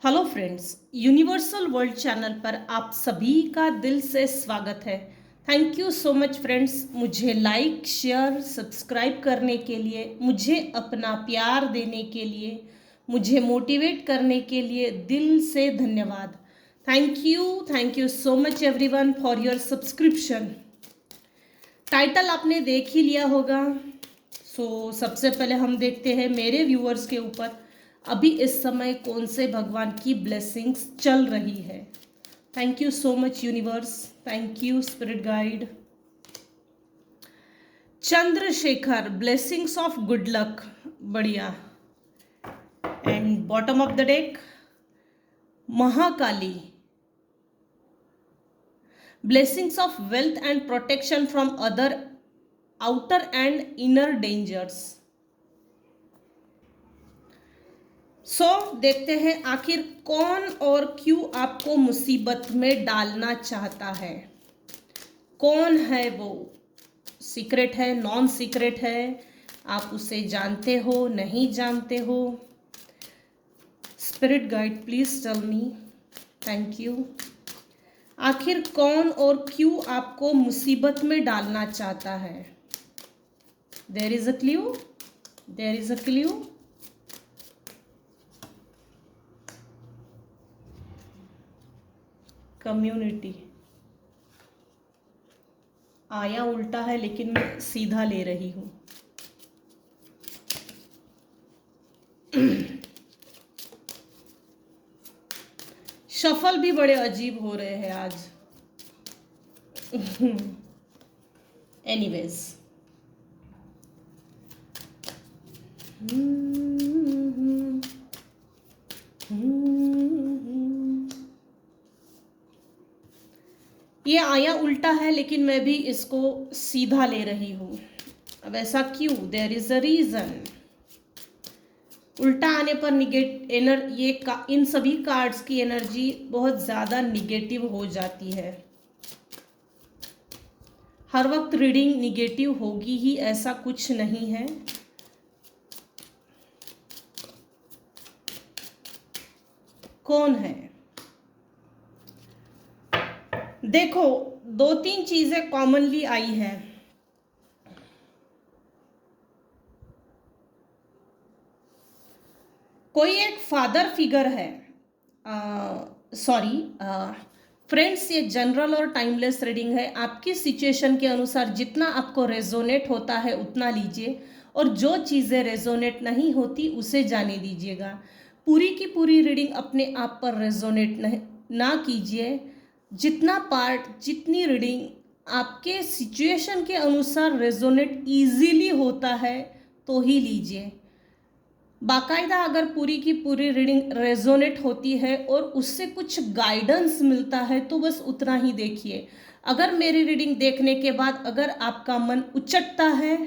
Hello friends, universal world channel पर आप सभी का दिल से स्वागत है। Thank you so much friends, मुझे लाइक शेयर सब्सक्राइब करने के लिए, मुझे अपना प्यार देने के लिए, मुझे मोटिवेट करने के लिए दिल से धन्यवाद। Thank you so much everyone for your subscription. Title आपने देख ही लिया होगा। सबसे पहले हम देखते हैं मेरे व्यूअर्स के ऊपर अभी इस समय कौन से भगवान की ब्लेसिंग्स चल रही है। Thank you so much universe, thank you spirit guide. Chandrashekhar, blessings of good luck, बढ़िया। And bottom of the deck Mahakali, blessings of wealth and protection from other outer and inner dangers. देखते हैं आखिर कौन और क्यों आपको मुसीबत में डालना चाहता है। कौन है वो? सीक्रेट है, नॉन सीक्रेट है, आप उसे जानते हो, नहीं जानते हो? Spirit guide please tell me. Thank you. आखिर कौन और क्यों आपको मुसीबत में डालना चाहता है? There is a clue, there is a clue. Community आया उल्टा है लेकिन मैं सीधा ले रही हूं। शफल भी बड़े अजीब हो रहे हैं आज। एनीवेज, ये आया उल्टा है लेकिन मैं भी इसको सीधा ले रही हूं। अब ऐसा क्यों? There is a reason. उल्टा आने पर इन सभी कार्ड्स की एनर्जी बहुत ज़्यादा निगेटिव हो जाती है। हर वक्त रीडिंग निगेटिव होगी ही ऐसा कुछ नहीं है। कौन है? देखो, दो तीन चीजें कॉमनली आई है। कोई एक फादर फिगर है। सॉरी फ्रेंड्स, ये जनरल और टाइमलेस रीडिंग है। आपकी सिचुएशन के अनुसार जितना आपको रेजोनेट होता है उतना लीजिए, और जो चीज़ें रेजोनेट नहीं होती उसे जाने दीजिएगा। पूरी की पूरी रीडिंग अपने आप पर रेजोनेट ना कीजिए। जितना पार्ट, जितनी रीडिंग आपके सिचुएशन के अनुसार रेजोनेट इजीली होता है तो ही लीजिए। बाकायदा अगर पूरी की पूरी रीडिंग रेजोनेट होती है और उससे कुछ गाइडेंस मिलता है तो बस उतना ही देखिए। अगर मेरी रीडिंग देखने के बाद अगर आपका मन उचटता है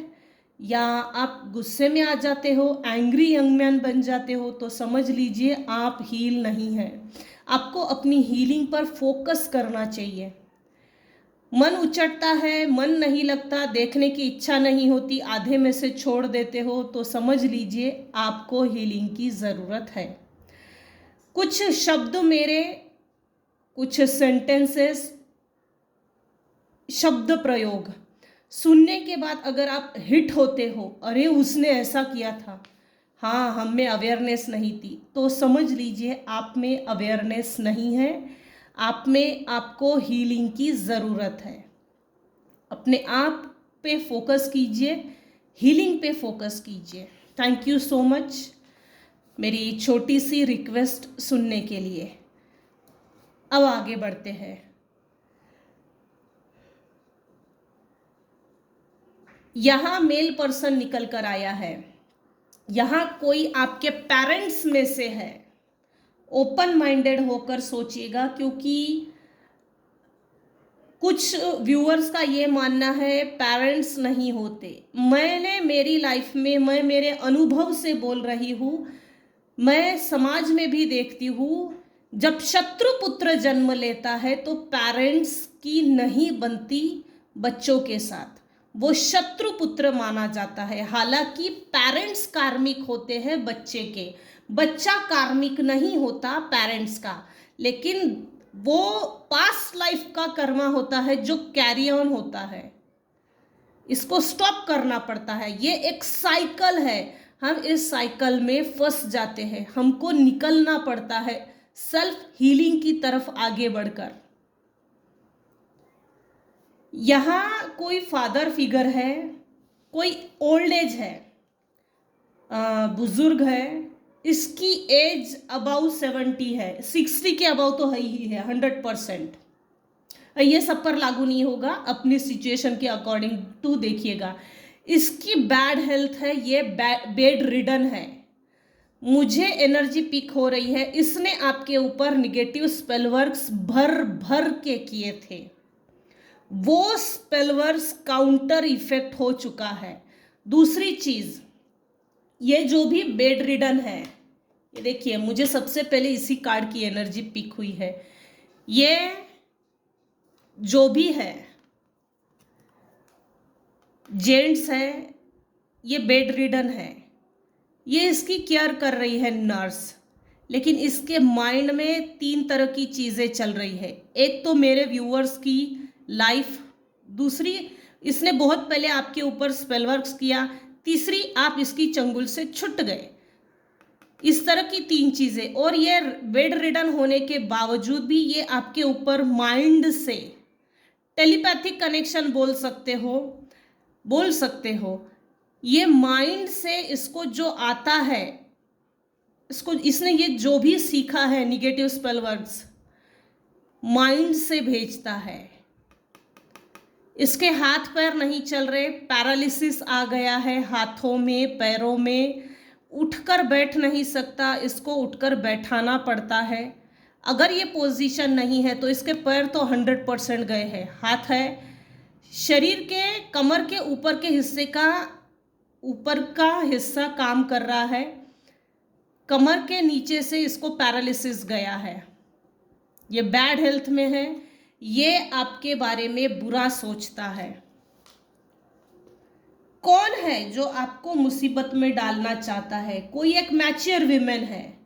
या आप गुस्से में आ जाते हो, एंग्री यंग मैन बन जाते हो, तो समझ लीजिए आप हील नहीं हैं। आपको अपनी हीलिंग पर फोकस करना चाहिए। मन उचटता है, मन नहीं लगता, देखने की इच्छा नहीं होती, आधे में से छोड़ देते हो, तो समझ लीजिए आपको हीलिंग की ज़रूरत है। कुछ शब्द मेरे, कुछ सेंटेंसेस, शब्द प्रयोग सुनने के बाद अगर आप हिट होते हो, अरे उसने ऐसा किया था, हाँ हम में अवेयरनेस नहीं थी, तो समझ लीजिए आप में अवेयरनेस नहीं है। आप में आपको हीलिंग की ज़रूरत है। अपने आप पे फोकस कीजिए, हीलिंग पे फोकस कीजिए। थैंक यू सो मच मेरी छोटी सी रिक्वेस्ट सुनने के लिए। अब आगे बढ़ते हैं। यहाँ मेल पर्सन निकल कर आया है। यहाँ कोई आपके पेरेंट्स में से है। ओपन माइंडेड होकर सोचिएगा, क्योंकि कुछ व्यूअर्स का ये मानना है पेरेंट्स नहीं होते। मैंने मेरी लाइफ में, मैं मेरे अनुभव से बोल रही हूँ, मैं समाज में भी देखती हूँ, जब शत्रु पुत्र जन्म लेता है तो पेरेंट्स की नहीं बनती बच्चों के साथ, वो शत्रु पुत्र माना जाता है। हालांकि पेरेंट्स कार्मिक होते हैं बच्चे के, बच्चा कार्मिक नहीं होता पेरेंट्स का, लेकिन वो पास्ट लाइफ का कर्मा होता है जो कैरी ऑन होता है। इसको स्टॉप करना पड़ता है। ये एक साइकिल है, हम इस साइकिल में फंस जाते हैं, हमको निकलना पड़ता है सेल्फ हीलिंग की तरफ आगे बढ़कर। यहाँ कोई फादर फिगर है, कोई ओल्ड एज है, बुजुर्ग है, इसकी एज अबाउ 70 है, 60 के अबाउ तो है ही है 100%। ये सब पर लागू नहीं होगा, अपनी सिचुएशन के अकॉर्डिंग टू देखिएगा। इसकी बैड हेल्थ है, ये बेड रिडन है, मुझे एनर्जी पिक हो रही है। इसने आपके ऊपर निगेटिव स्पेल वर्क्स भर भर के किए थे, वो स्पेल वर्क्स काउंटर इफेक्ट हो चुका है। दूसरी चीज, ये जो भी बेड रिडन है, ये देखिए मुझे सबसे पहले इसी कार्ड की एनर्जी पिक हुई है। ये जो भी है, जेंट्स है, ये बेड रिडन है, ये इसकी केयर कर रही है नर्स, लेकिन इसके माइंड में 3 तरह की चीज़ें चल रही है। एक तो मेरे व्यूअर्स की लाइफ, दूसरी इसने बहुत पहले आपके ऊपर स्पेल वर्क्स किया, तीसरी आप इसकी चंगुल से छूट गए। इस तरह की 3 चीज़ें। और ये बेड रिडन होने के बावजूद भी ये आपके ऊपर माइंड से टेलीपैथिक कनेक्शन बोल सकते हो। ये माइंड से इसको जो आता है, इसने ये जो भी सीखा है निगेटिव स्पेल वर्ड्स, माइंड से भेजता है। इसके हाथ पैर नहीं चल रहे, पैरालिसिस आ गया है हाथों में, पैरों में, उठकर बैठ नहीं सकता, इसको उठकर बैठाना पड़ता है। अगर ये पोजीशन नहीं है तो इसके पैर तो 100% गए हैं। हाथ है, शरीर के कमर के ऊपर का हिस्सा काम कर रहा है, कमर के नीचे से इसको पैरालिसिस गया है, ये बैड हेल्थ में है, ये आपके बारे में बुरा सोचता है। कौन है जो आपको मुसीबत में डालना चाहता है? कोई एक मैच्योर विमेन है,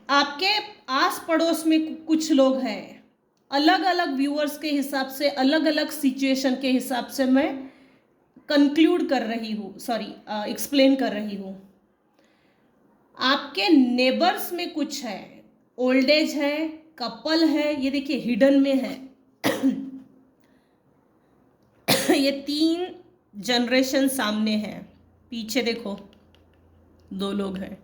आपके आस पड़ोस में कुछ लोग हैं। अलग अलग व्यूअर्स के हिसाब से, अलग अलग सिचुएशन के हिसाब से मैं कंक्लूड कर रही हूँ, एक्सप्लेन कर रही हूँ। आपके नेबर्स में कुछ है, ओल्ड एज है, कपल है, ये देखिए हिडन में है। ये 3 जनरेशन सामने हैं, पीछे देखो 2 लोग हैं।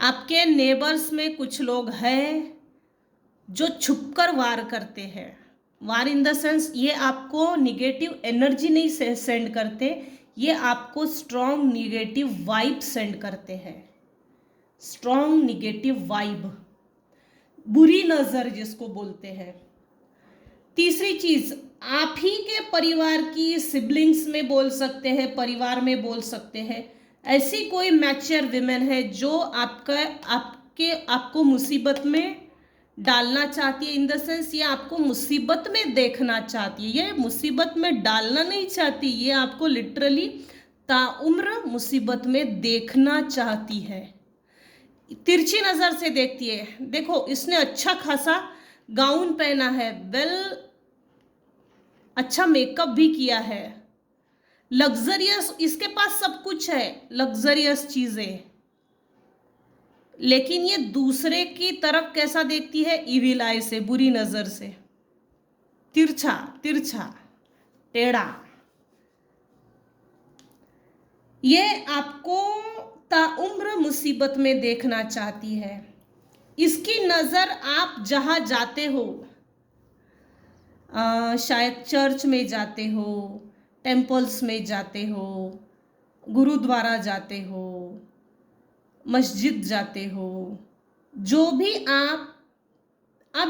आपके नेबर्स में कुछ लोग हैं जो छुपकर वार करते हैं। वार इन द सेंस, ये आपको निगेटिव एनर्जी नहीं सेंड करते, ये आपको स्ट्रॉन्ग निगेटिव वाइब सेंड करते हैं। स्ट्रॉन्ग निगेटिव वाइब, बुरी नज़र जिसको बोलते हैं। तीसरी चीज, आप ही के परिवार की सिबलिंग्स में बोल सकते हैं, परिवार में बोल सकते हैं, ऐसी कोई मैच्योर विमेन है जो आपको मुसीबत में डालना चाहती है। इन द सेंस, ये आपको मुसीबत में देखना चाहती है, ये मुसीबत में डालना नहीं चाहती, ये आपको लिटरली ताउम्र मुसीबत में देखना चाहती है। तिरछी नज़र से देखती है। देखो, इसने अच्छा खासा गाउन पहना है, अच्छा मेकअप भी किया है, लग्जरियस, इसके पास सब कुछ है, लग्जरियस चीजें, लेकिन ये दूसरे की तरफ कैसा देखती है? इविल आई से, बुरी नजर से, तिरछा टेढ़ा। ये आपको ताउम्र मुसीबत में देखना चाहती है। इसकी नजर आप जहां जाते हो, शायद चर्च में जाते हो, टेम्पल्स में जाते हो, गुरुद्वारा जाते हो, मस्जिद जाते हो, जो भी आप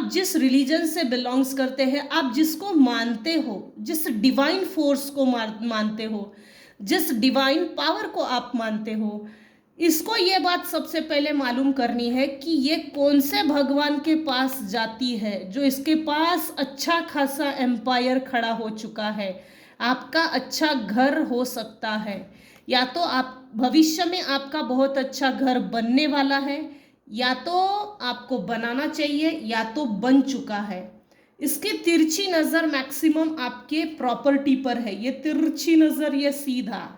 जिस रिलीजन से बिलोंग्स करते हैं, आप जिसको मानते हो, जिस डिवाइन फोर्स को मानते हो, जिस डिवाइन पावर को आप मानते हो, इसको ये बात सबसे पहले मालूम करनी है कि ये कौन से भगवान के पास जाती है जो इसके पास अच्छा खासा एम्पायर खड़ा हो चुका है, आपका अच्छा घर हो सकता है, या तो आप भविष्य में आपका बहुत अच्छा घर बनने वाला है, या तो आपको बनाना चाहिए, या तो बन चुका है। इसकी तिरछी नजर मैक्सिमम आपके प्रॉपर्टी पर है। ये तिरछी नजर, ये सीधा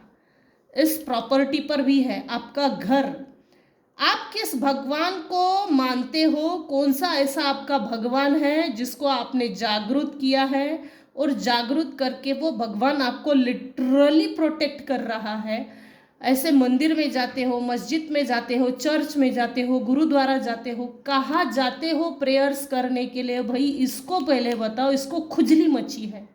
इस प्रॉपर्टी पर भी है, आपका घर। आप किस भगवान को मानते हो? कौन सा ऐसा आपका भगवान है जिसको आपने जागरूक किया है, और जागरूक करके वो भगवान आपको लिटरली प्रोटेक्ट कर रहा है? ऐसे मंदिर में जाते हो, मस्जिद में जाते हो, चर्च में जाते हो, गुरुद्वारा जाते हो, कहाँ जाते हो प्रेयर्स करने के लिए? भाई इसको पहले बताओ, इसको खुजली मची है।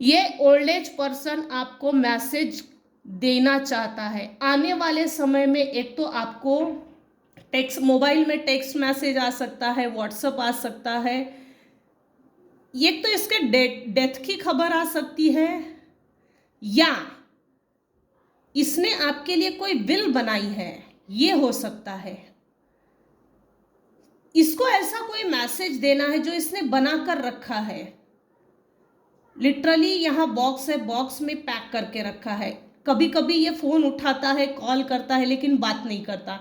ये ओल्ड एज पर्सन आपको मैसेज देना चाहता है। आने वाले समय में एक तो आपको टेक्स्ट, मोबाइल में टेक्स्ट मैसेज आ सकता है, व्हाट्सएप आ सकता है, एक तो इसके डेथ की खबर आ सकती है, या इसने आपके लिए कोई विल बनाई है, ये हो सकता है। इसको ऐसा कोई मैसेज देना है जो इसने बना कर रखा है। लिटरली यहाँ बॉक्स है, बॉक्स में पैक करके रखा है। कभी कभी ये फोन उठाता है, कॉल करता है, लेकिन बात नहीं करता।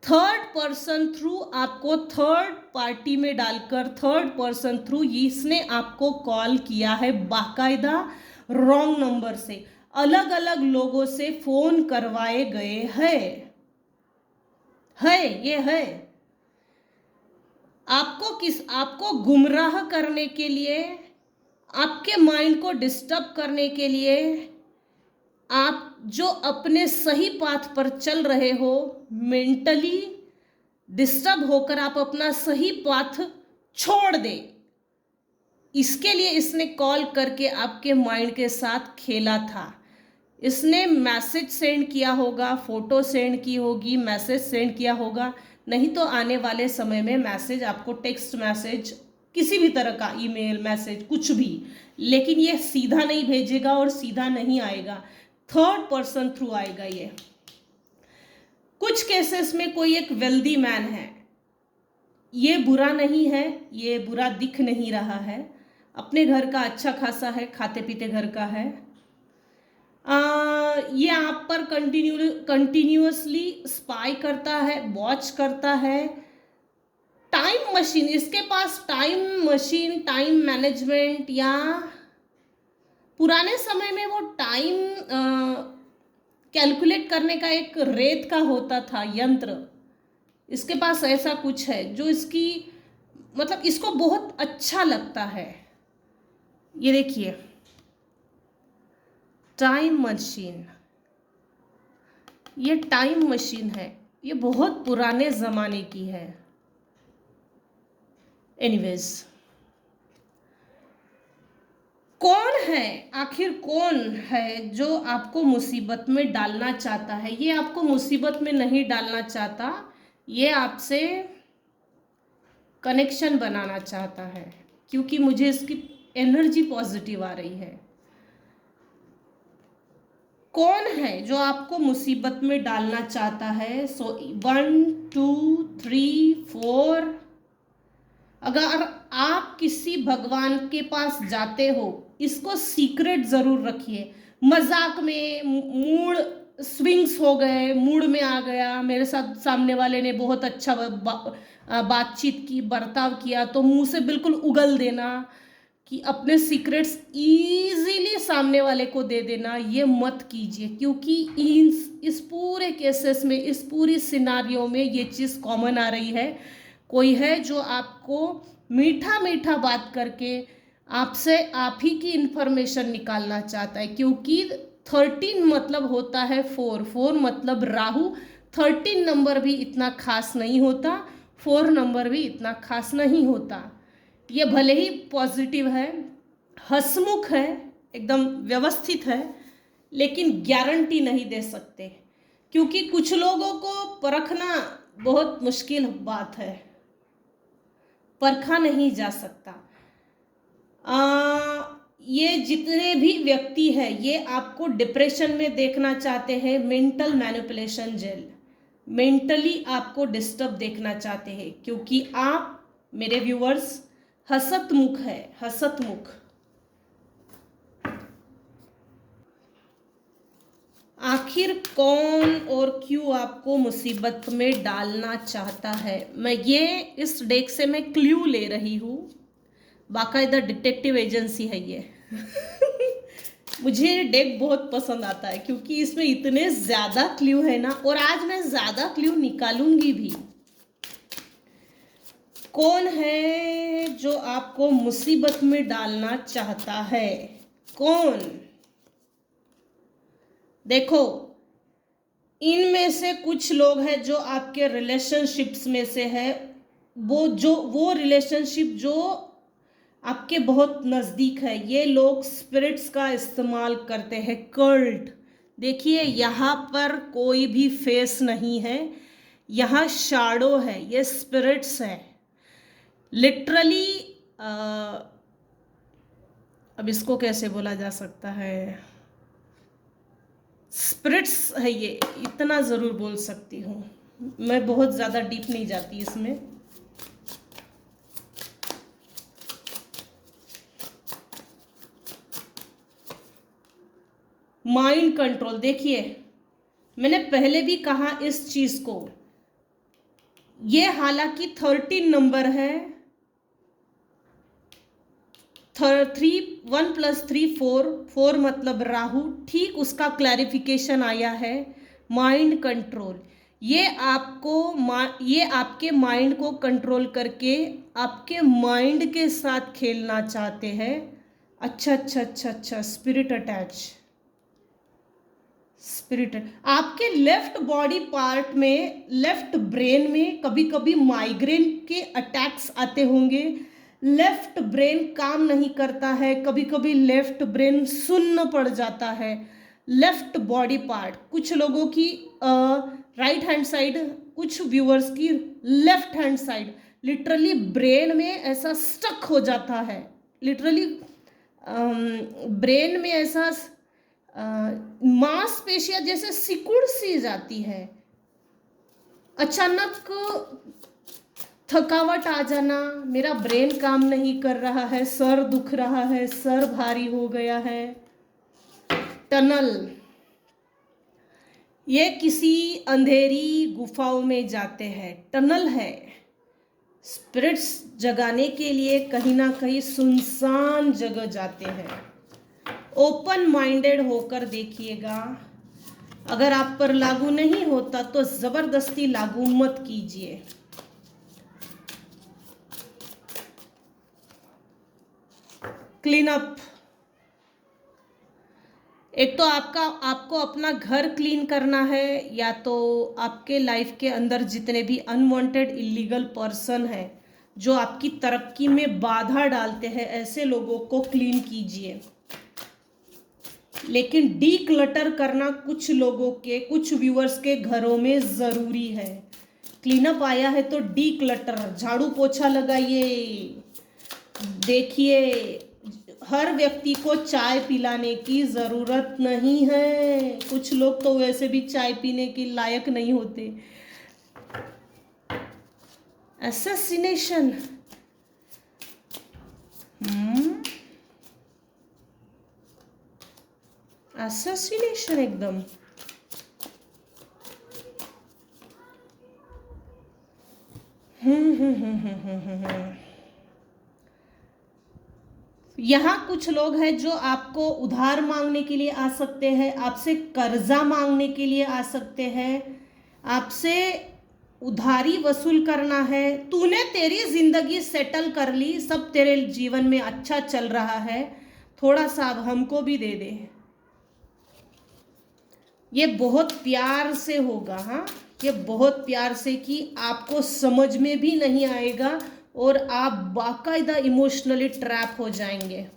थर्ड पर्सन थ्रू आपको, थर्ड पार्टी में डालकर, थर्ड पर्सन थ्रू इसने आपको कॉल किया है, बाकायदा रॉन्ग नंबर से, अलग अलग लोगों से फोन करवाए गए हैं। ये है आपको गुमराह करने के लिए, आपके माइंड को डिस्टर्ब करने के लिए। आप जो अपने सही पाथ पर चल रहे हो, मेंटली डिस्टर्ब होकर आप अपना सही पाथ छोड़ दे, इसके लिए इसने कॉल करके आपके माइंड के साथ खेला था। इसने मैसेज सेंड किया होगा, फोटो सेंड की होगी, मैसेज सेंड किया होगा, नहीं तो आने वाले समय में मैसेज आपको, टेक्स्ट मैसेज, किसी भी तरह का ईमेल मैसेज, कुछ भी, लेकिन ये सीधा नहीं भेजेगा और सीधा नहीं आएगा, थर्ड पर्सन थ्रू आएगा। ये कुछ केसेस में कोई एक वेल्दी मैन है, ये बुरा नहीं है, ये बुरा दिख नहीं रहा है, अपने घर का अच्छा खासा है, खाते पीते घर का है। ये आप पर कंटिन्यूअसली स्पाई करता है, वॉच करता है। टाइम मशीन, इसके पास टाइम मशीन, टाइम मैनेजमेंट, या पुराने समय में वो टाइम कैलकुलेट करने का एक रेत का होता था यंत्र, इसके पास ऐसा कुछ है जो इसकी, मतलब इसको बहुत अच्छा लगता है। ये देखिए, टाइम मशीन, ये टाइम मशीन है, ये बहुत पुराने ज़माने की है। एनीवेज, कौन है आखिर, कौन है जो आपको मुसीबत में डालना चाहता है? ये आपको मुसीबत में नहीं डालना चाहता, ये आपसे कनेक्शन बनाना चाहता है, क्योंकि मुझे इसकी एनर्जी पॉजिटिव आ रही है। कौन है जो आपको मुसीबत में डालना चाहता है? सो 1 2 3 4। अगर आप किसी भगवान के पास जाते हो, इसको सीक्रेट जरूर रखिए। मजाक में मूड स्विंग्स हो गए, मूड में आ गया, मेरे साथ सामने वाले ने बहुत अच्छा बातचीत की, बर्ताव किया, तो मुंह से बिल्कुल उगल देना कि अपने सीक्रेट्स इजीली सामने वाले को दे देना, ये मत कीजिए। क्योंकि इस पूरे केसेस में, इस पूरी सिनारियो में ये चीज़ कॉमन आ रही है। कोई है जो आपको मीठा मीठा बात करके आपसे आप ही की इंफॉर्मेशन निकालना चाहता है। क्योंकि 13 मतलब होता है 4, 4 मतलब राहु। 13 नंबर भी इतना खास नहीं होता, 4 नंबर भी इतना खास नहीं होता। ये भले ही पॉजिटिव है, हंसमुख है, एकदम व्यवस्थित है, लेकिन गारंटी नहीं दे सकते, क्योंकि कुछ लोगों को परखना बहुत मुश्किल बात है, परखा नहीं जा सकता। ये जितने भी व्यक्ति हैं, ये आपको डिप्रेशन में देखना चाहते हैं, मेंटल मैनिपुलेशन जेल, मेंटली आपको डिस्टर्ब देखना चाहते हैं, क्योंकि आप मेरे व्यूअर्स हसतमुख है, हसतमुख। आखिर कौन और क्यों आपको मुसीबत में डालना चाहता है? मैं ये इस डेक से मैं क्लू ले रही हूँ, बाकायदा डिटेक्टिव एजेंसी है ये। मुझे ये डेक बहुत पसंद आता है क्योंकि इसमें इतने ज़्यादा क्लू है ना, और आज मैं ज़्यादा क्लू निकालूंगी भी। कौन है जो आपको मुसीबत में डालना चाहता है? कौन? देखो, इनमें से कुछ लोग हैं जो आपके रिलेशनशिप्स में से है, वो रिलेशनशिप जो आपके बहुत नज़दीक है। ये लोग स्पिरिट्स का इस्तेमाल करते हैं, कल्ट। देखिए, यहाँ पर कोई भी फेस नहीं है, यहाँ शैडो है, ये स्पिरिट्स है लिटरली। अब इसको कैसे बोला जा सकता है, स्पिरिट्स है ये, इतना ज़रूर बोल सकती हूँ। मैं बहुत ज़्यादा डीप नहीं जाती इसमें। माइंड कंट्रोल, देखिए मैंने पहले भी कहा इस चीज़ को, ये हालांकि 13 नंबर है, 1 + 3 4, 4 मतलब राहु, ठीक उसका क्लैरिफिकेशन आया है। माइंड कंट्रोल, ये आपके माइंड को कंट्रोल करके आपके माइंड के साथ खेलना चाहते हैं। अच्छा, स्पिरिट आपके लेफ्ट बॉडी पार्ट में, लेफ्ट ब्रेन में कभी कभी माइग्रेन के अटैक्स आते होंगे। लेफ्ट ब्रेन काम नहीं करता है, कभी कभी लेफ्ट ब्रेन सुन्न पड़ जाता है। लेफ्ट बॉडी पार्ट, कुछ लोगों की राइट हैंड साइड, कुछ व्यूअर्स की left hand side, literally brain में ऐसा स्टक हो जाता है। लिटरली ब्रेन में ऐसा मांसपेशियां जैसे सिकुड़ सी जाती है, अचानक थकावट आ जाना, मेरा ब्रेन काम नहीं कर रहा है, सर दुख रहा है, सर भारी हो गया है। टनल, ये किसी अंधेरी गुफाओं में जाते हैं, टनल है। स्पिरिट्स जगाने के लिए कहीं ना कहीं सुनसान जगह जाते हैं। ओपन माइंडेड होकर देखिएगा, अगर आप पर लागू नहीं होता तो जबरदस्ती लागू मत कीजिए। क्लीन अप, एक तो आपको अपना घर क्लीन करना है, या तो आपके लाइफ के अंदर जितने भी अनवांटेड इलीगल पर्सन हैं जो आपकी तरक्की में बाधा डालते हैं, ऐसे लोगों को क्लीन कीजिए। लेकिन डी क्लटर करना कुछ लोगों के, कुछ व्यूअर्स के घरों में ज़रूरी है। क्लीनअप आया है तो डी क्लटर, झाड़ू पोछा लगाइए। देखिए, हर व्यक्ति को चाय पिलाने की ज़रूरत नहीं है, कुछ लोग तो वैसे भी चाय पीने के लायक नहीं होते। असैसिनेशन, असैसिनेशन एकदम। यहाँ कुछ लोग हैं जो आपको उधार मांगने के लिए आ सकते हैं, आपसे कर्जा मांगने के लिए आ सकते हैं, आपसे उधारी वसूल करना है। तूने तेरी जिंदगी सेटल कर ली, सब तेरे जीवन में अच्छा चल रहा है, थोड़ा सा अब हमको भी दे दे। ये बहुत प्यार से होगा, हाँ, ये बहुत प्यार से, कि आपको समझ में भी नहीं आएगा और आप बाकायदा इमोशनली ट्रैप हो जाएंगे।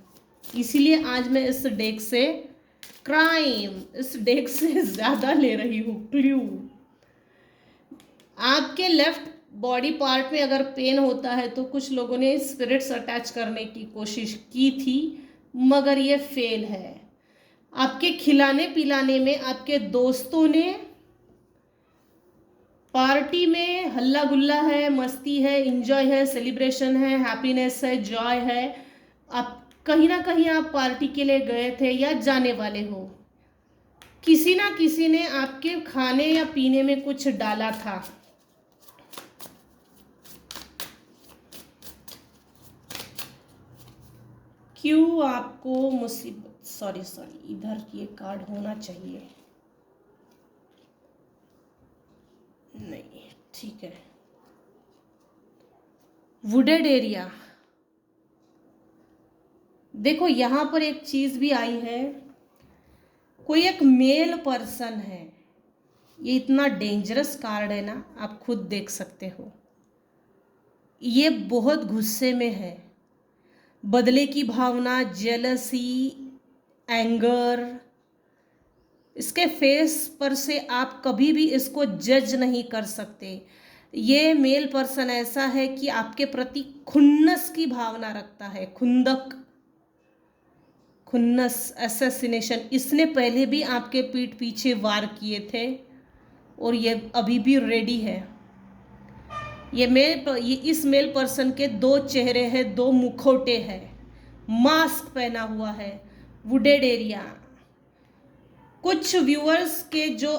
इसीलिए आज मैं इस डेक से इस डेक से ज़्यादा ले रही हूँ क्लू। आपके लेफ्ट बॉडी पार्ट में अगर पेन होता है तो कुछ लोगों ने स्पिरिट्स अटैच करने की कोशिश की थी, मगर ये फेल है। आपके खिलाने पिलाने में आपके दोस्तों ने, पार्टी में हल्ला गुल्ला है, मस्ती है, इंजॉय है, सेलिब्रेशन है, हैप्पीनेस है, जॉय है, आप कहीं ना कहीं आप पार्टी के लिए गए थे या जाने वाले हो, किसी ना किसी ने आपके खाने या पीने में कुछ डाला था। क्यों आपको मुसीबत, सॉरी इधर ये कार्ड होना चाहिए, नहीं ठीक है। वुडेड एरिया, देखो यहाँ पर एक चीज भी आई है, कोई एक मेल पर्सन है। ये इतना डेंजरस कार्ड है ना, आप खुद देख सकते हो। ये बहुत गुस्से में है, बदले की भावना, जेलसी, एंगर, इसके फेस पर से आप कभी भी इसको जज नहीं कर सकते। ये मेल पर्सन ऐसा है कि आपके प्रति खुन्नस की भावना रखता है, खुन्नस, एसेसिनेशन। इसने पहले भी आपके पीठ पीछे वार किए थे और ये अभी भी रेडी है। ये इस मेल पर्सन के दो चेहरे हैं, दो मुखौटे हैं, मास्क पहना हुआ है। वुडेड एरिया, कुछ व्यूअर्स के जो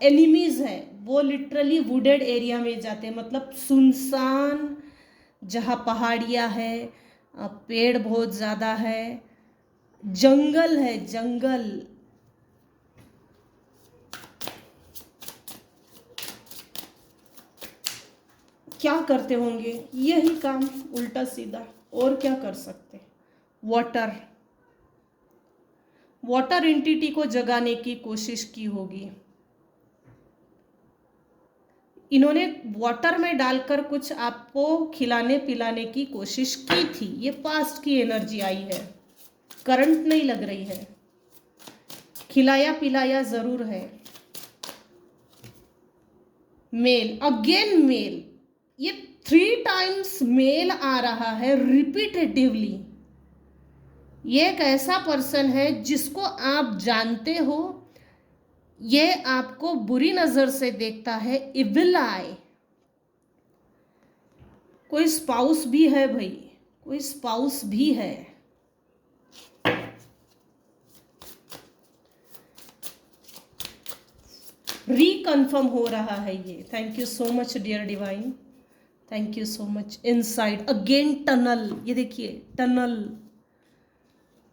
एनिमीज है वो लिटरली वुडेड एरिया में जाते हैं, मतलब सुनसान, जहाँ पहाड़ियाँ है, पेड़ बहुत ज़्यादा है, जंगल है, जंगल। क्या करते होंगे, यही काम उल्टा सीधा, और क्या कर सकते। वाटर एंटिटी को जगाने की कोशिश की होगी। इन्होंने वाटर में डालकर कुछ आपको खिलाने पिलाने की कोशिश की थी। ये पास्ट की एनर्जी आई है, करंट नहीं लग रही है, खिलाया पिलाया जरूर है। मेल, अगेन मेल, ये 3 टाइम्स मेल आ रहा है रिपीटेटिवली। ये एक ऐसा पर्सन है जिसको आप जानते हो, ये आपको बुरी नजर से देखता है, इविल आई। कोई स्पाउस भी है भाई, कोई स्पाउस भी है। रिकन्फर्म हो रहा है ये। Thank you so much dear divine, thank you so much. Inside again tunnel, ये देखिए टनल,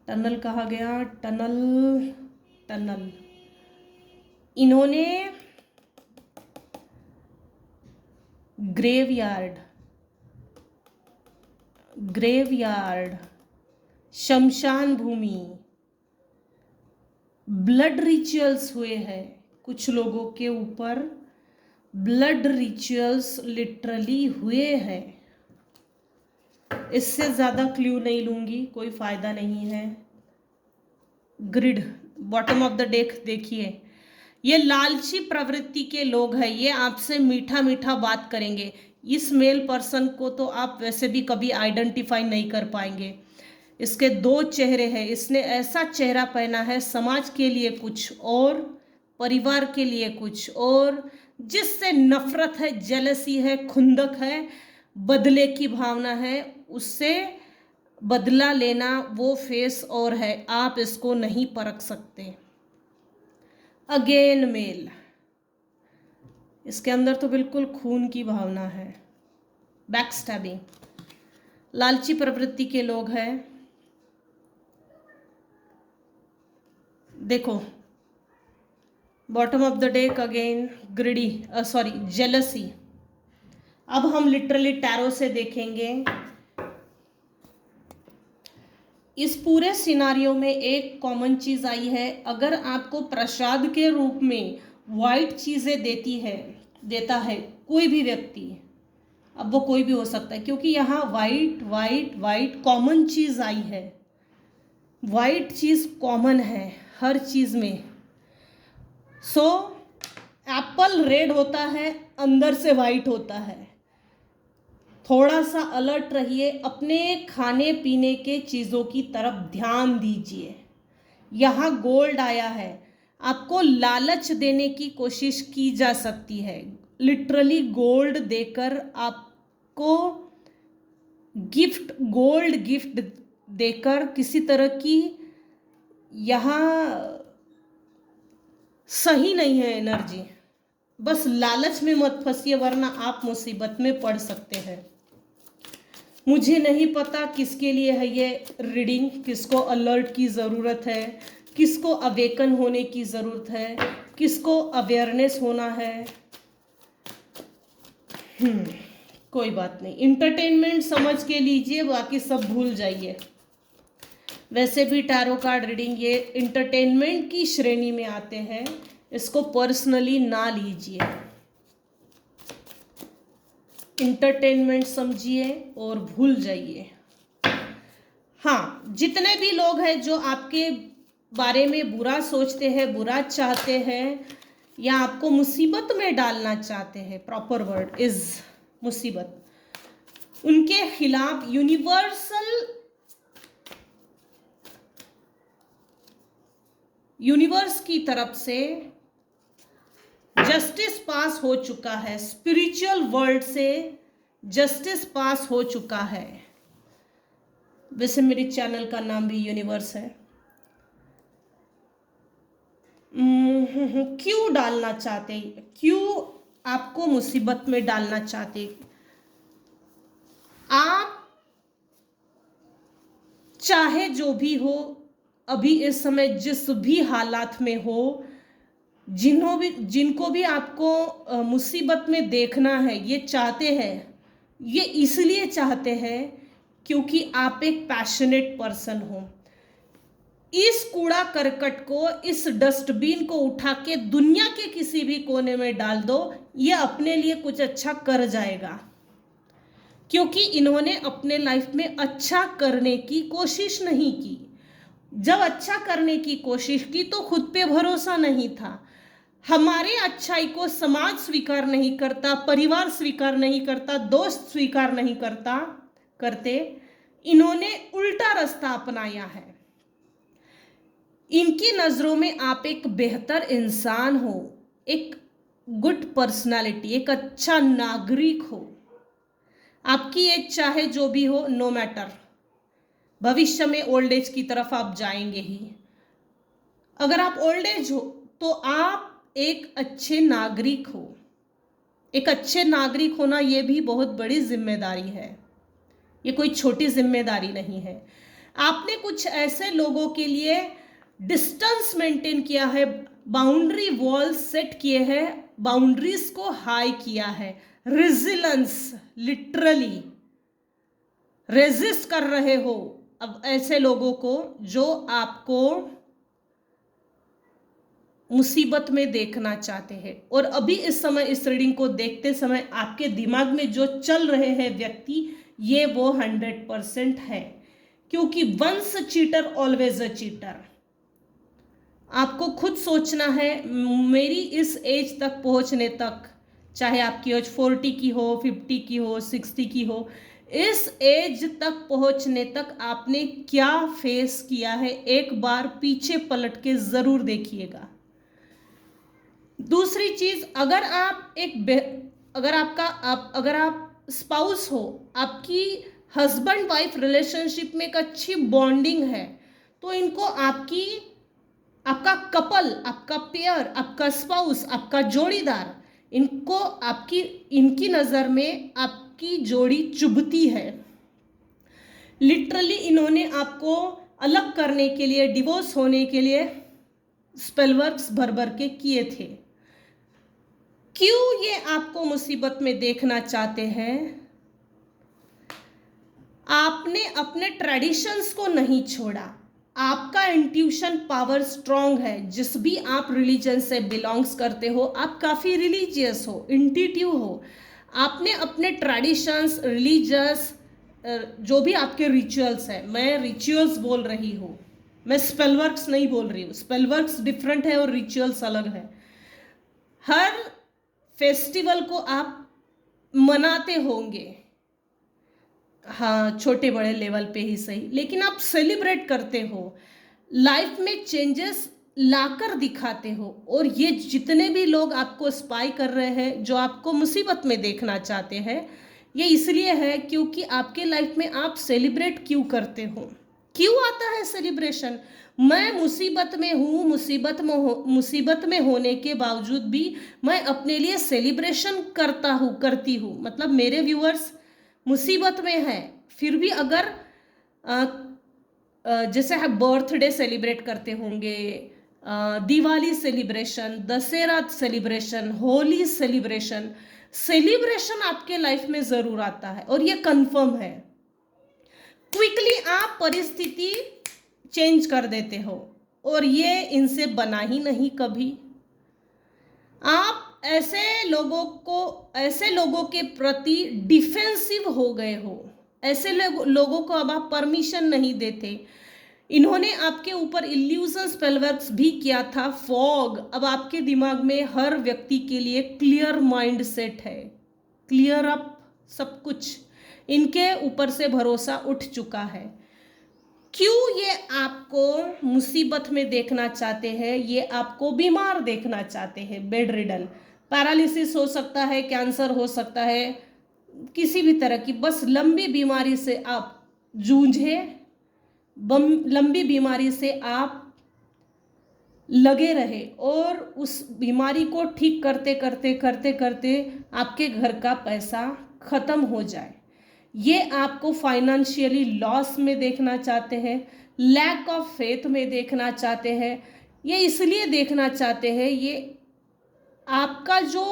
टनल कहा गया, टनल, टनल। इन्होंने ग्रेवयार्ड, शमशान भूमि, ब्लड रिचुअल्स हुए हैं कुछ लोगों के ऊपर, ब्लड रिचुअल्स लिटरली हुए हैं। इससे ज़्यादा क्ल्यू नहीं लूँगी, कोई फ़ायदा नहीं है। Grid, bottom of the deck देखिए, ये लालची प्रवृत्ति के लोग हैं, ये आपसे मीठा मीठा बात करेंगे। इस मेल पर्सन को तो आप वैसे भी कभी आइडेंटिफाई नहीं कर पाएंगे। इसके 2 चेहरे हैं, इसने ऐसा चेहरा पहना है समाज के लिए कुछ और, परिवार के लिए कुछ और, जिससे नफरत है, जेलसी है, खुंदक है, बदले की भावना है, उससे बदला लेना, वो फेस और है, आप इसको नहीं परख सकते। अगेन मेल, इसके अंदर तो बिल्कुल खून की भावना है, बैक स्टैबिंग, लालची प्रवृत्ति के लोग हैं। देखो bottom of the deck again greedy, jealousy. अब हम लिटरली टैरो से देखेंगे। इस पूरे सिनारियो में एक कॉमन चीज आई है, अगर आपको प्रसाद के रूप में वाइट चीजें देता है कोई भी व्यक्ति, अब वो कोई भी हो सकता है, क्योंकि यहाँ वाइट वाइट वाइट कॉमन चीज आई है, वाइट चीज कॉमन है हर चीज में। सो एप्पल रेड होता है, अंदर से वाइट होता है। थोड़ा सा अलर्ट रहिए, अपने खाने पीने के चीज़ों की तरफ ध्यान दीजिए। यहाँ गोल्ड आया है, आपको लालच देने की कोशिश की जा सकती है, लिटरली गोल्ड देकर आपको गोल्ड गिफ्ट देकर किसी तरह की यहाँ सही नहीं है एनर्जी। बस लालच में मत फंसिए वरना आप मुसीबत में पड़ सकते हैं। मुझे नहीं पता किसके लिए है ये रीडिंग, किसको अलर्ट की ज़रूरत है, किसको अवेकन होने की ज़रूरत है, किसको अवेयरनेस होना है। कोई बात नहीं, इंटरटेनमेंट समझ के लीजिए, बाकी सब भूल जाइए। वैसे भी टैरो कार्ड रीडिंग ये इंटरटेनमेंट की श्रेणी में आते हैं, इसको पर्सनली ना लीजिए। इंटरटेनमेंट समझिए और भूल जाइए। हाँ, जितने भी लोग हैं जो आपके बारे में बुरा सोचते हैं, बुरा चाहते हैं या आपको मुसीबत में डालना चाहते हैं, प्रॉपर वर्ड इज मुसीबत, उनके खिलाफ यूनिवर्स की तरफ से जस्टिस पास हो चुका है। स्पिरिचुअल वर्ल्ड से जस्टिस पास हो चुका है। वैसे मेरे चैनल का नाम भी यूनिवर्स है। क्यों डालना चाहते, क्यों आपको मुसीबत में डालना चाहते? आप चाहे जो भी हो, अभी इस समय जिस भी हालात में हो, जिनको भी आपको मुसीबत में देखना है, ये चाहते हैं, ये इसलिए चाहते हैं क्योंकि आप एक पैशनेट पर्सन हो। इस कूड़ा करकट को, इस डस्टबिन को उठा के दुनिया के किसी भी कोने में डाल दो, ये अपने लिए कुछ अच्छा कर जाएगा, क्योंकि इन्होंने अपने लाइफ में अच्छा करने की कोशिश नहीं की। जब अच्छा करने की कोशिश की तो खुद पे भरोसा नहीं था। हमारे अच्छाई को समाज स्वीकार नहीं करता, परिवार स्वीकार नहीं करता, दोस्त स्वीकार नहीं करते। इन्होंने उल्टा रास्ता अपनाया है। इनकी नजरों में आप एक बेहतर इंसान हो, एक गुड पर्सनालिटी, एक अच्छा नागरिक हो। आपकी एज चाहे जो भी हो, नो मैटर, भविष्य में ओल्ड एज की तरफ आप जाएंगे ही। अगर आप ओल्ड एज हो तो आप एक अच्छे नागरिक हो। एक अच्छे नागरिक होना ये भी बहुत बड़ी जिम्मेदारी है, ये कोई छोटी जिम्मेदारी नहीं है। आपने कुछ ऐसे लोगों के लिए डिस्टेंस मेंटेन किया है, बाउंड्री वॉल सेट किए हैं, बाउंड्रीज को हाई किया है, रेजिलेंस, लिटरली रेजिस्ट कर रहे हो अब ऐसे लोगों को जो आपको मुसीबत में देखना चाहते हैं। और अभी इस समय इस रीडिंग को देखते समय आपके दिमाग में जो चल रहे हैं व्यक्ति, ये वो 100% है, क्योंकि once cheater always a cheater. आपको खुद सोचना है, मेरी इस एज तक पहुंचने तक, चाहे आपकी एज 40 की हो, 50 की हो, 60 की हो, इस एज तक पहुंचने तक आपने क्या फेस किया है, एक बार पीछे पलट के जरूर देखिएगा। दूसरी चीज, अगर आप स्पाउस हो, आपकी हस्बैंड वाइफ रिलेशनशिप में एक अच्छी बॉन्डिंग है, तो इनको आपका कपल, आपका पेयर, आपका स्पाउस, आपका जोड़ीदार, इनकी नज़र में आपकी जोड़ी चुभती है। लिटरली इन्होंने आपको अलग करने के लिए, डिवोर्स होने के लिए स्पेलवर्क्स भर भर के किए थे। क्यों ये आपको मुसीबत में देखना चाहते हैं? आपने अपने ट्रेडिशंस को नहीं छोड़ा, आपका इंट्यूशन पावर स्ट्रांग है। जिस भी आप रिलीजन से बिलोंग्स करते हो, आप काफ़ी रिलीजियस हो, इंट्यूटिव हो। आपने अपने ट्रेडिशंस, रिलीजियस, जो भी आपके रिचुअल्स है, मैं रिचुअल्स बोल रही हूँ, मैं स्पेलवर्क्स नहीं बोल रही हूँ। स्पेलवर्क्स डिफरेंट है और रिचुअल्स अलग है। हर फेस्टिवल को आप मनाते होंगे, हाँ, छोटे बड़े लेवल पे ही सही, लेकिन आप सेलिब्रेट करते हो, लाइफ में चेंजेस लाकर दिखाते हो। और ये जितने भी लोग आपको स्पाई कर रहे हैं, जो आपको मुसीबत में देखना चाहते हैं, ये इसलिए है क्योंकि आपके लाइफ में आप सेलिब्रेट क्यों करते हो, क्यों आता है सेलिब्रेशन? मैं मुसीबत में हूँ, मुसीबत में होने के बावजूद भी मैं अपने लिए सेलिब्रेशन करती हूँ। मतलब मेरे व्यूअर्स मुसीबत में हैं, फिर भी अगर जैसे हम बर्थडे सेलिब्रेट करते होंगे, Diwali celebration, Dussehra celebration, Holi celebration, celebration आपके लाइफ में ज़रूर आता है और ये कंफर्म है। क्विकली आप परिस्थिति चेंज कर देते हो और ये इनसे बना ही नहीं कभी। आप ऐसे लोगों के प्रति डिफेंसिव हो गए हो, ऐसे लोगों को अब आप परमिशन नहीं देते। इन्होंने आपके ऊपर इल्यूजन स्पेलवर्क्स भी किया था, फॉग। अब आपके दिमाग में हर व्यक्ति के लिए क्लियर माइंड सेट है, क्लियर अप सब कुछ, इनके ऊपर से भरोसा उठ चुका है। क्यों ये आपको मुसीबत में देखना चाहते हैं? ये आपको बीमार देखना चाहते हैं, बेड रिडन। पैरालिसिस हो सकता है, कैंसर हो सकता है, किसी भी तरह की बस लंबी बीमारी से आप जूझे, लंबी बीमारी से आप लगे रहे और उस बीमारी को ठीक करते करते करते करते आपके घर का पैसा खत्म हो जाए। ये आपको फाइनेंशियली लॉस में देखना चाहते हैं, लैक ऑफ फेथ में देखना चाहते हैं। ये इसलिए देखना चाहते हैं, ये आपका जो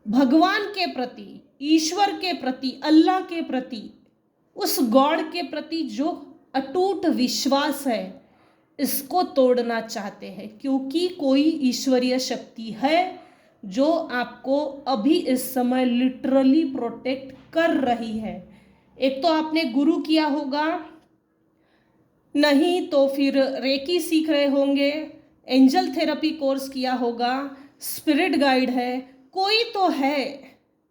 भगवान के प्रति, ईश्वर के प्रति, अल्लाह के प्रति, उस गॉड के प्रति जो अटूट विश्वास है, इसको तोड़ना चाहते हैं। क्योंकि कोई ईश्वरीय शक्ति है जो आपको अभी इस समय लिटरली प्रोटेक्ट कर रही है। एक तो आपने गुरु किया होगा, नहीं तो फिर रेकी सीख रहे होंगे, एंजल थेरेपी कोर्स किया होगा, स्पिरिट गाइड है, कोई तो है,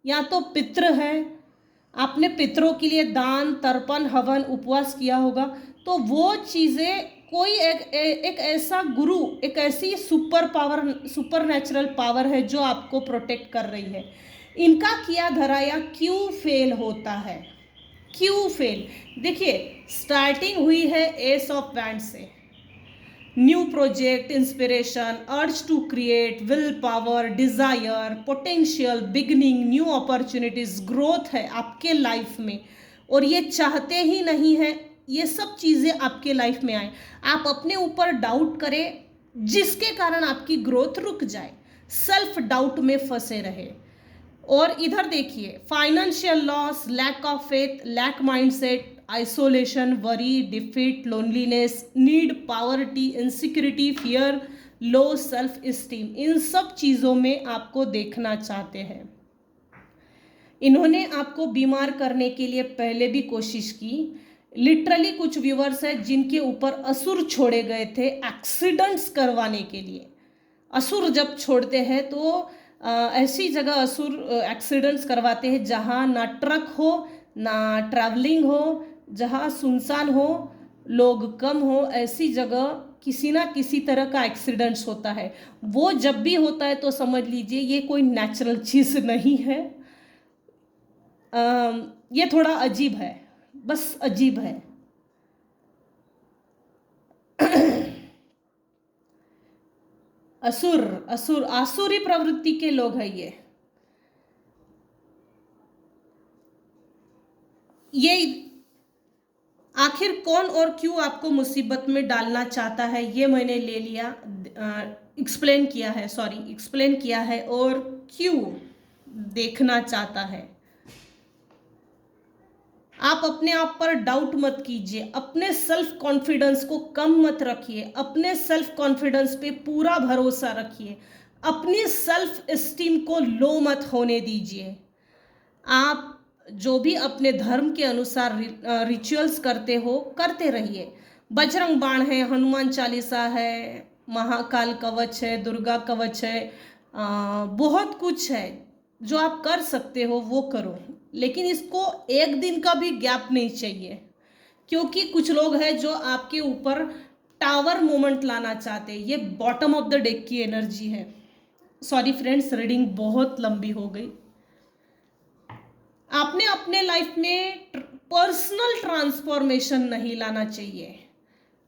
या तो पितृ है, आपने पितरों के लिए दान, तर्पण, हवन, उपवास किया होगा। तो वो चीज़ें, कोई एक ऐसा गुरु, एक ऐसी सुपर नेचुरल पावर है जो आपको प्रोटेक्ट कर रही है। इनका किया धराया क्यों फेल होता है? क्यों फेल? देखिए, स्टार्टिंग हुई है एस ऑफ वैंड से, new project, inspiration, urge to create, will power, desire, potential, beginning, new opportunities, growth है आपके लाइफ में। और ये चाहते ही नहीं है ये सब चीज़ें आपके लाइफ में आए। आप अपने ऊपर डाउट करें जिसके कारण आपकी ग्रोथ रुक जाए, सेल्फ डाउट में फंसे रहे। और इधर देखिए, financial loss, lack of faith, lack mindset, isolation, worry, defeat, loneliness, need, poverty, insecurity, fear, low self esteem, इन सब चीज़ों में आपको देखना चाहते हैं। इन्होंने आपको बीमार करने के लिए पहले भी कोशिश की। लिटरली कुछ व्यूवर्स हैं जिनके ऊपर असुर छोड़े गए थे एक्सीडेंट्स करवाने के लिए। असुर जब छोड़ते हैं तो ऐसी जगह असुर एक्सीडेंट्स करवाते हैं जहाँ ना ट्रक हो, ना ट्रैवलिंग हो, जहाँ सुनसान हो, लोग कम हो, ऐसी जगह किसी ना किसी तरह का एक्सीडेंट्स होता है। वो जब भी होता है तो समझ लीजिए ये कोई नेचुरल चीज़ नहीं है, ये थोड़ा अजीब है, बस अजीब है। असुर असुर आसुरी प्रवृत्ति के लोग हैं ये आखिर कौन और क्यों आपको मुसीबत में डालना चाहता है ये मैंने ले लिया, एक्सप्लेन किया है और क्यों देखना चाहता है। आप अपने आप पर डाउट मत कीजिए, अपने सेल्फ कॉन्फिडेंस को कम मत रखिए, अपने सेल्फ कॉन्फिडेंस पे पूरा भरोसा रखिए, अपनी सेल्फ एस्टीम को लो मत होने दीजिए। आप जो भी अपने धर्म के अनुसार रिचुअल्स करते हो करते रहिए। बजरंग बाण है, हनुमान चालीसा है, महाकाल कवच है, दुर्गा कवच है, बहुत कुछ है जो आप कर सकते हो वो करो, लेकिन इसको एक दिन का भी गैप नहीं चाहिए। क्योंकि कुछ लोग हैं जो आपके ऊपर टावर मोमेंट लाना चाहते हैं। ये बॉटम ऑफ द डेक की एनर्जी है। सॉरी फ्रेंड्स, रीडिंग बहुत लंबी हो गई। आपने अपने लाइफ में पर्सनल ट्रांसफॉर्मेशन नहीं लाना चाहिए,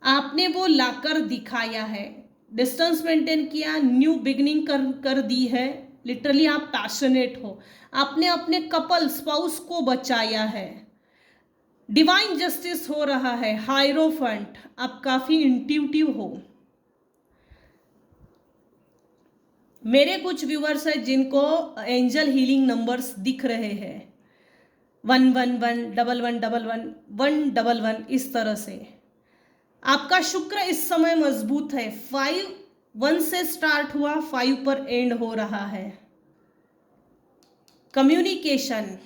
आपने वो लाकर दिखाया है, डिस्टेंस मेंटेन किया, न्यू बिगनिंग कर दी है, लिटरली आप पैशनेट हो, आपने अपने कपल स्पाउस को बचाया है, डिवाइन जस्टिस हो रहा है, हायरोफेंट, आप काफी इंट्यूटिव हो। मेरे कुछ व्यूअर्स हैं जिनको एंजल हीलिंग नंबर्स दिख रहे हैं, 111111111 इस तरह से। आपका शुक्र इस समय मजबूत है, 5 से स्टार्ट हुआ, 5 पर एंड हो रहा है। कम्युनिकेशन,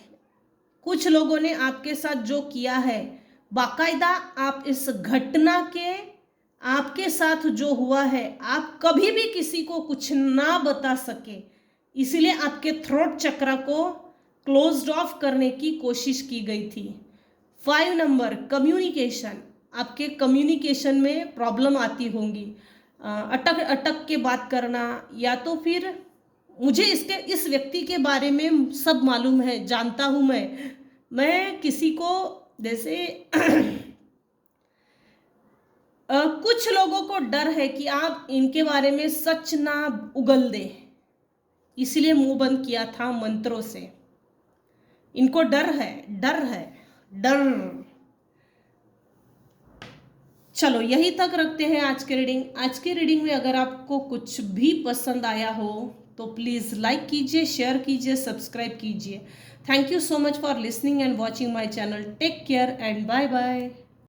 कुछ लोगों ने आपके साथ जो किया है, बाकायदा आप इस घटना के, आपके साथ जो हुआ है, आप कभी भी किसी को कुछ ना बता सके, इसलिए आपके थ्रोट चक्र को क्लोज्ड ऑफ करने की कोशिश की गई थी। 5 नंबर कम्युनिकेशन, आपके कम्युनिकेशन में प्रॉब्लम आती होंगी, अटक अटक के बात करना, या तो फिर मुझे इस व्यक्ति के बारे में सब मालूम है, जानता हूँ मैं किसी को जैसे कुछ लोगों को डर है कि आप इनके बारे में सच ना उगल दे, इसलिए मुंह बंद किया था मंत्रों से। इनको डर है, डर। चलो यही तक रखते हैं आज के रीडिंग। आज के रीडिंग में अगर आपको कुछ भी पसंद आया हो तो प्लीज़ लाइक कीजिए, शेयर कीजिए, सब्सक्राइब कीजिए। Thank you so much for listening and watching my channel. Take care and bye bye.